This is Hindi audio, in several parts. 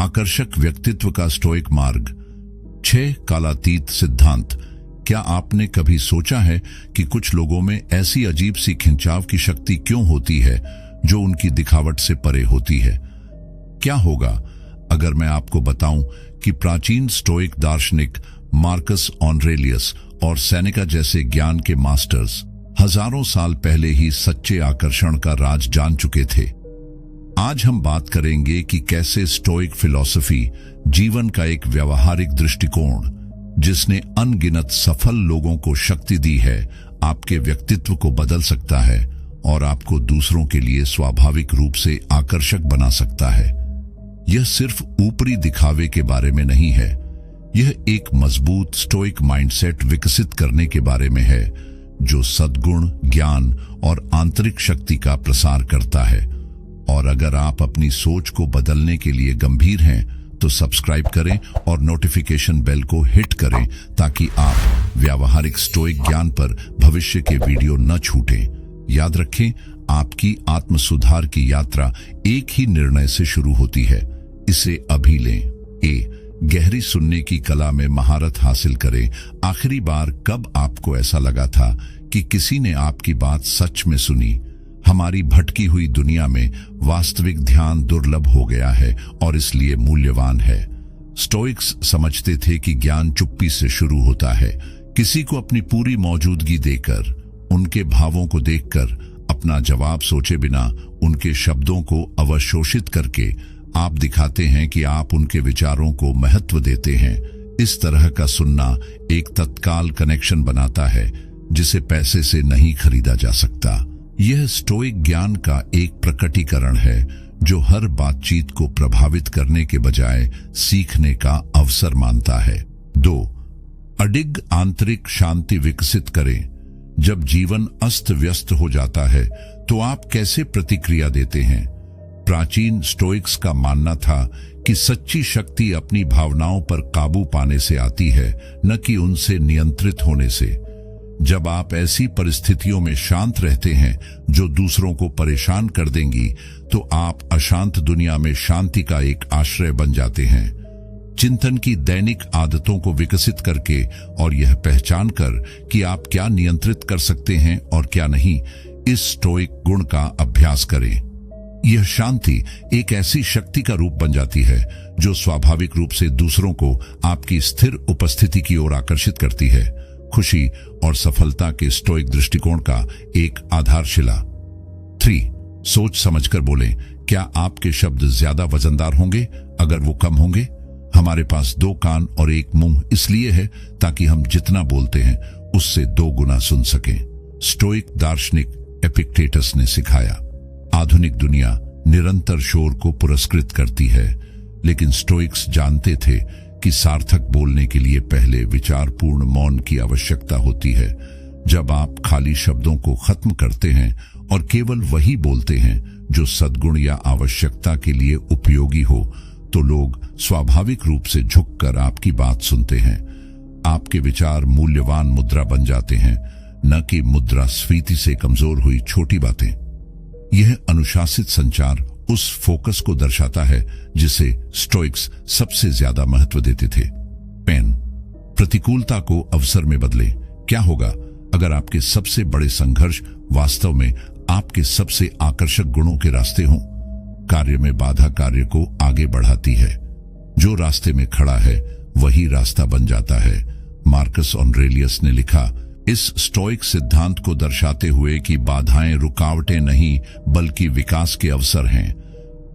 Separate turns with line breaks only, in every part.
आकर्षक व्यक्तित्व का स्टोइक मार्ग। 6 कालातीत सिद्धांत। क्या आपने कभी सोचा है कि कुछ लोगों में ऐसी अजीब सी खिंचाव की शक्ति क्यों होती है जो उनकी दिखावट से परे होती है? क्या होगा अगर मैं आपको बताऊं कि प्राचीन स्टोइक दार्शनिक मार्कस ऑरेलियस और सेनेका जैसे ज्ञान के मास्टर्स हजारों साल पहले ही सच्चे आकर्षण का राज जान चुके थे। आज हम बात करेंगे कि कैसे स्टोइक फिलॉसफी जीवन का एक व्यावहारिक दृष्टिकोण जिसने अनगिनत सफल लोगों को शक्ति दी है, आपके व्यक्तित्व को बदल सकता है और आपको दूसरों के लिए स्वाभाविक रूप से आकर्षक बना सकता है। यह सिर्फ ऊपरी दिखावे के बारे में नहीं है, यह एक मजबूत स्टोइक माइंडसेट विकसित करने के बारे में है जो सद्गुण, ज्ञान और आंतरिक शक्ति का प्रसार करता है। और अगर आप अपनी सोच को बदलने के लिए गंभीर हैं तो सब्सक्राइब करें और नोटिफिकेशन बेल को हिट करें ताकि आप व्यावहारिक स्टोइक ज्ञान पर भविष्य के वीडियो न छूटें। याद रखें, आपकी आत्म सुधार की यात्रा एक ही निर्णय से शुरू होती है, इसे अभी लें। गहरी सुनने की कला में महारत हासिल करें। आखिरी बार कब आपको ऐसा लगा था कि किसी ने आपकी बात सच में सुनी? हमारी भटकी हुई दुनिया में वास्तविक ध्यान दुर्लभ हो गया है और इसलिए मूल्यवान है। स्टोइक्स समझते थे कि ज्ञान चुप्पी से शुरू होता है। किसी को अपनी पूरी मौजूदगी देकर, उनके भावों को देखकर, अपना जवाब सोचे बिना उनके शब्दों को अवशोषित करके आप दिखाते हैं कि आप उनके विचारों को महत्व देते हैं। इस तरह का सुनना एक तत्काल कनेक्शन बनाता है जिसे पैसे से नहीं खरीदा जा सकता। यह स्टोइक ज्ञान का एक प्रकटीकरण है जो हर बातचीत को प्रभावित करने के बजाय सीखने का अवसर मानता है। 2. अडिग आंतरिक शांति विकसित करें। जब जीवन अस्त व्यस्त हो जाता है तो आप कैसे प्रतिक्रिया देते हैं? प्राचीन स्टोइक्स का मानना था कि सच्ची शक्ति अपनी भावनाओं पर काबू पाने से आती है, न कि उनसे नियंत्रित होने से। जब आप ऐसी परिस्थितियों में शांत रहते हैं जो दूसरों को परेशान कर देंगी, तो आप अशांत दुनिया में शांति का एक आश्रय बन जाते हैं। चिंतन की दैनिक आदतों को विकसित करके और यह पहचान कर कि आप क्या नियंत्रित कर सकते हैं और क्या नहीं, इस स्टोइक गुण का अभ्यास करें। यह शांति एक ऐसी शक्ति का रूप बन जाती है जो स्वाभाविक रूप से दूसरों को आपकी स्थिर उपस्थिति की ओर आकर्षित करती है। खुशी और सफलता के स्टोइक दृष्टिकोण का एक आधारशिला। 3. सोच समझकर बोलें। क्या आपके शब्द ज्यादा वजनदार होंगे अगर वो कम होंगे? हमारे पास 2 कान और 1 मुंह इसलिए है ताकि हम जितना बोलते हैं उससे 2 गुना सुन सकें। स्टोइक दार्शनिक एपिक्टेटस ने सिखाया। आधुनिक दुनिया निरंतर शोर को पुरस्कृत करती है, लेकिन स्टोइक्स जानते थे कि सार्थक बोलने के लिए पहले विचारपूर्ण मौन की आवश्यकता होती है। जब आप खाली शब्दों को खत्म करते हैं और केवल वही बोलते हैं जो सद्गुण या आवश्यकता के लिए उपयोगी हो, तो लोग स्वाभाविक रूप से झुककर आपकी बात सुनते हैं। आपके विचार मूल्यवान मुद्रा बन जाते हैं, न कि मुद्रास्फीति से कमजोर हुई छोटी बातें। यह अनुशासित संचार उस फोकस को दर्शाता है जिसे स्टोइक्स सबसे ज्यादा महत्व देते थे। पेन। प्रतिकूलता को अवसर में बदलें। क्या होगा अगर आपके सबसे बड़े संघर्ष वास्तव में आपके सबसे आकर्षक गुणों के रास्ते हों? कार्य में बाधा कार्य को आगे बढ़ाती है। जो रास्ते में खड़ा है वही रास्ता बन जाता है। मार्कस ऑरेलियस ने लिखा, इस स्टोइक सिद्धांत को दर्शाते हुए कि बाधाएं रुकावटें नहीं बल्कि विकास के अवसर हैं।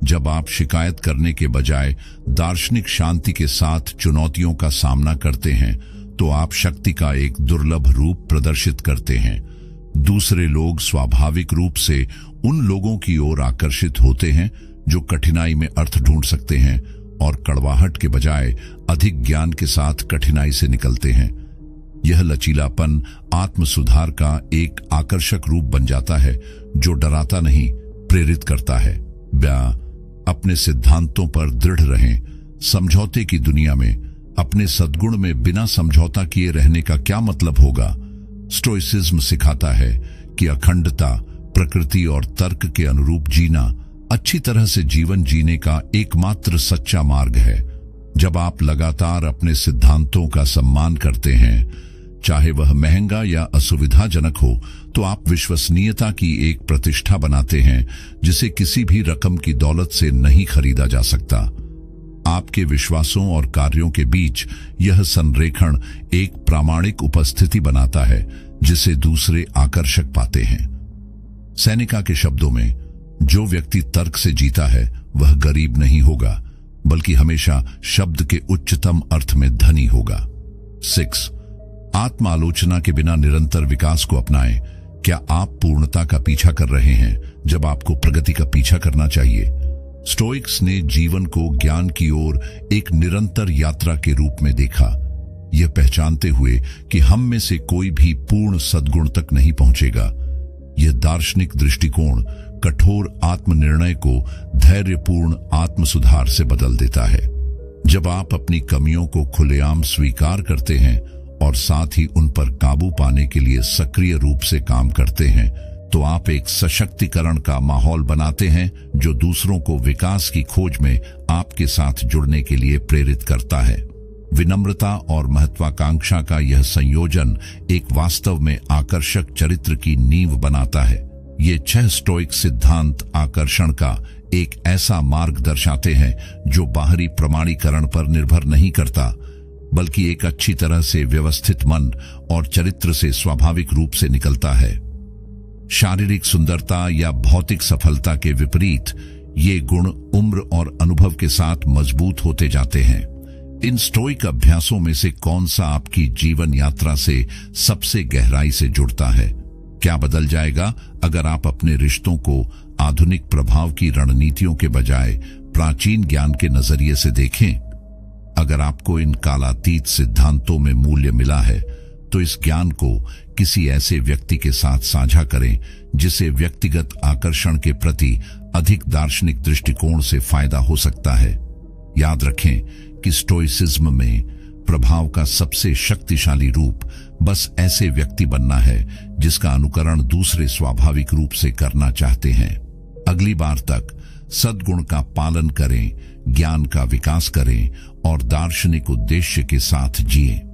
जब आप शिकायत करने के बजाय दार्शनिक शांति के साथ चुनौतियों का सामना करते हैं तो आप शक्ति का एक दुर्लभ रूप प्रदर्शित करते हैं। दूसरे लोग स्वाभाविक रूप से उन लोगों की ओर आकर्षित होते हैं जो कठिनाई में अर्थ ढूंढ सकते हैं और कड़वाहट के बजाय अधिक ज्ञान के साथ कठिनाई से निकलते हैं। यह लचीलापन आत्म सुधार का एक आकर्षक रूप बन जाता है जो डराता नहीं, प्रेरित करता है। अपने सिद्धांतों पर दृढ़ रहें। समझौते की दुनिया में अपने सद्गुण में बिना समझौता किए रहने का क्या मतलब होगा? स्टोइसिज्म सिखाता है कि अखंडता, प्रकृति और तर्क के अनुरूप जीना, अच्छी तरह से जीवन जीने का एकमात्र सच्चा मार्ग है। जब आप लगातार अपने सिद्धांतों का सम्मान करते हैं, चाहे वह महंगा या असुविधाजनक हो, तो आप विश्वसनीयता की एक प्रतिष्ठा बनाते हैं जिसे किसी भी रकम की दौलत से नहीं खरीदा जा सकता। आपके विश्वासों और कार्यों के बीच यह संरेखण एक प्रामाणिक उपस्थिति बनाता है जिसे दूसरे आकर्षक पाते हैं। सेनेका के शब्दों में, जो व्यक्ति तर्क से जीता है वह गरीब नहीं होगा, बल्कि हमेशा शब्द के उच्चतम अर्थ में धनी होगा। 6. आत्म आलोचना के बिना निरंतर विकास को अपनाएं। क्या आप पूर्णता का पीछा कर रहे हैं जब आपको प्रगति का पीछा करना चाहिए? स्टोइक्स ने जीवन को ज्ञान की ओर एक निरंतर यात्रा के रूप में देखा, यह पहचानते हुए कि हम में से कोई भी पूर्ण सद्गुण तक नहीं पहुंचेगा। यह दार्शनिक दृष्टिकोण कठोर आत्मनिर्णय को धैर्यपूर्ण आत्म सुधार से बदल देता है। जब आप अपनी कमियों को खुलेआम स्वीकार करते हैं और साथ ही उन पर काबू पाने के लिए सक्रिय रूप से काम करते हैं, तो आप एक सशक्तिकरण का माहौल बनाते हैं जो दूसरों को विकास की खोज में आपके साथ जुड़ने के लिए प्रेरित करता है। विनम्रता और महत्वाकांक्षा का यह संयोजन एक वास्तव में आकर्षक चरित्र की नींव बनाता है। ये 6 स्टोइक सिद्धांत आकर्षण का एक ऐसा मार्ग दर्शाते हैं जो बाहरी प्रमाणीकरण पर निर्भर नहीं करता, बल्कि एक अच्छी तरह से व्यवस्थित मन और चरित्र से स्वाभाविक रूप से निकलता है। शारीरिक सुंदरता या भौतिक सफलता के विपरीत, ये गुण उम्र और अनुभव के साथ मजबूत होते जाते हैं। इन स्टोइक अभ्यासों में से कौन सा आपकी जीवन यात्रा से सबसे गहराई से जुड़ता है? क्या बदल जाएगा अगर आप अपने रिश्तों को आधुनिक प्रभाव की रणनीतियों के बजाय प्राचीन ज्ञान के नजरिए से देखें? अगर आपको इन कालातीत सिद्धांतों में मूल्य मिला है, तो इस ज्ञान को किसी ऐसे व्यक्ति के साथ साझा करें जिसे व्यक्तिगत आकर्षण के प्रति अधिक दार्शनिक दृष्टिकोण से फायदा हो सकता है। याद रखें कि स्टोइसिज्म में प्रभाव का सबसे शक्तिशाली रूप बस ऐसे व्यक्ति बनना है जिसका अनुकरण दूसरे स्वाभाविक रूप से करना चाहते हैं। अगली बार तक सद्गुण का पालन करें, ज्ञान का विकास करें और दार्शनिक उद्देश्य के साथ जिएं।